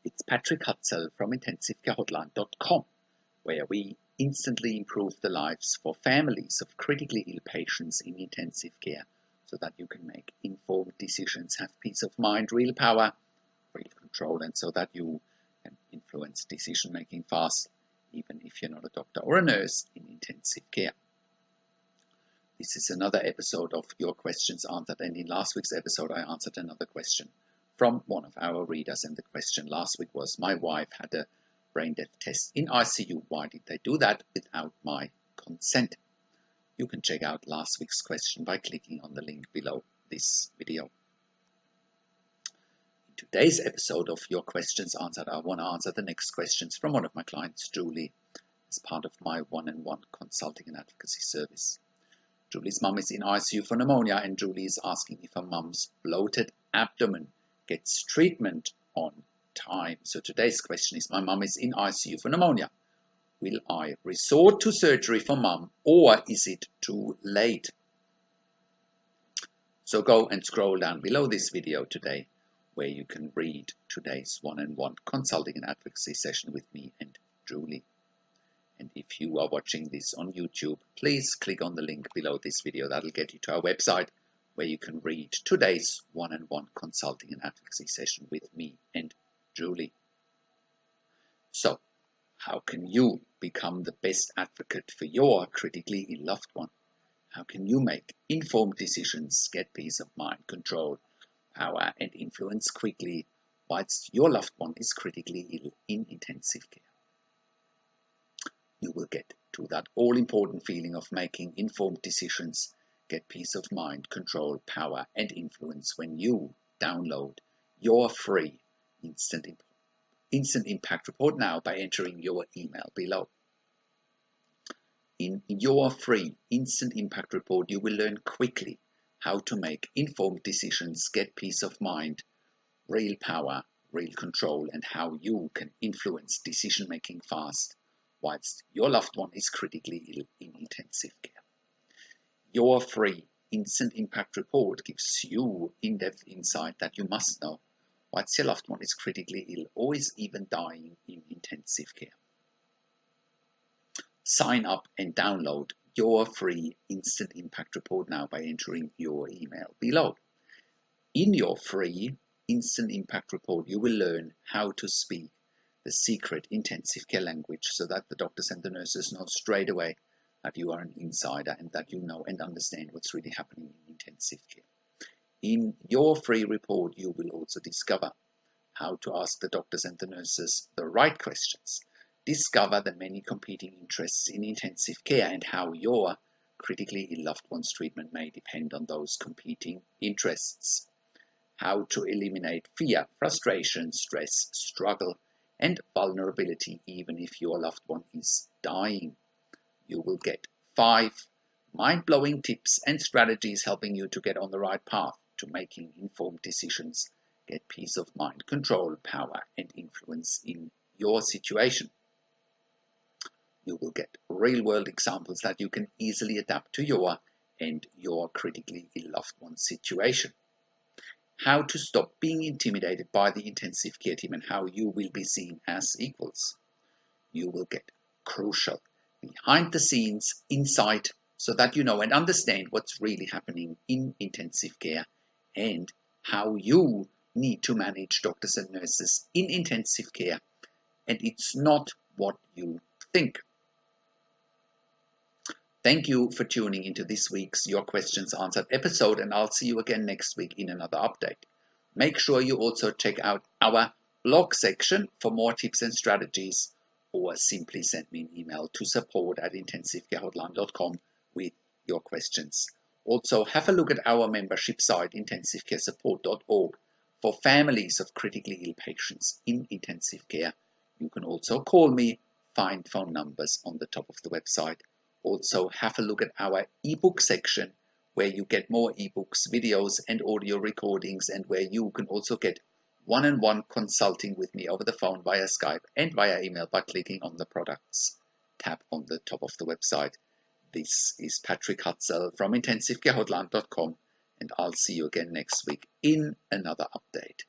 It's Patrick Hutzel from IntensiveCareHotline.com, where we instantly improve the lives for families of critically ill patients in intensive care so that you can make informed decisions, have peace of mind, real power, real control, and so that you can influence decision making fast, even if you're not a doctor or a nurse in intensive care. This is another episode of Your Questions Answered, and in last week's episode I answered another question from one of our readers, and the question last week was, my wife had a brain death test in ICU. Why did they do that without my consent? You can check out last week's question by clicking on the link below this video. In today's episode of Your Questions Answered, I want to answer the next questions from one of my clients, Julie, as part of my one-on-one consulting and advocacy service. Julie's mum is in ICU for pneumonia, and Julie is asking if her mum's bloated abdomen gets treatment on time. So today's question is, my mum is in ICU for pneumonia. Will I resort to surgery for mum, or is it too late? So go and scroll down below this video today, where you can read today's one-on-one consulting and advocacy session with me and Julie. And if you are watching this on YouTube, please click on the link below this video. That'll get you to our website, where you can read today's one-on-one consulting and advocacy session with me and Julie. So, how can you become the best advocate for your critically ill loved one? How can you make informed decisions, get peace of mind, control, power, and influence quickly whilst your loved one is critically ill in intensive care? You will get to that all-important feeling of making informed decisions, get peace of mind, control, power, and influence when you download your free instant impact report now by entering your email below. In your free instant impact report, you will learn quickly how to make informed decisions, get peace of mind, real power, real control, and how you can influence decision making fast whilst your loved one is critically ill in intensive care. Your free instant impact report gives you in-depth insight that you must know whilst your loved one is critically ill or is even dying in intensive care. Sign up and download your free instant impact report now by entering your email below. In your free instant impact report, you will learn how to speak the secret intensive care language so that the doctors and the nurses know straight away that you are an insider and that you know and understand what's really happening in intensive care. In your free report, you will also discover how to ask the doctors and the nurses the right questions, discover the many competing interests in intensive care and how your critically ill loved one's treatment may depend on those competing interests, how to eliminate fear, frustration, stress, struggle, and vulnerability even if your loved one is dying. You will get 5 mind-blowing tips and strategies helping you to get on the right path to making informed decisions, get peace of mind, control, power, and influence in your situation. You will get real-world examples that you can easily adapt to your and your critically ill loved one's situation. How to stop being intimidated by the intensive care team and how you will be seen as equals. You will get crucial behind the scenes insight so that you know and understand what's really happening in intensive care and how you need to manage doctors and nurses in intensive care, and it's not what you think. Thank you for tuning into this week's Your Questions Answered episode, and I'll see you again next week in another update. Make sure you also check out our blog section for more tips and strategies, or simply send me an email to support@intensivecarehotline.com with your questions. Also, have a look at our membership site, intensivecaresupport.org, for families of critically ill patients in intensive care. You can also call me, find phone numbers on the top of the website. Also, have a look at our ebook section, where you get more ebooks, videos, and audio recordings, and where you can also get one-on-one consulting with me over the phone via Skype and via email by clicking on the products tab on the top of the website. This is Patrick Hutzel from IntensiveCareHotline.com, and I'll see you again next week in another update.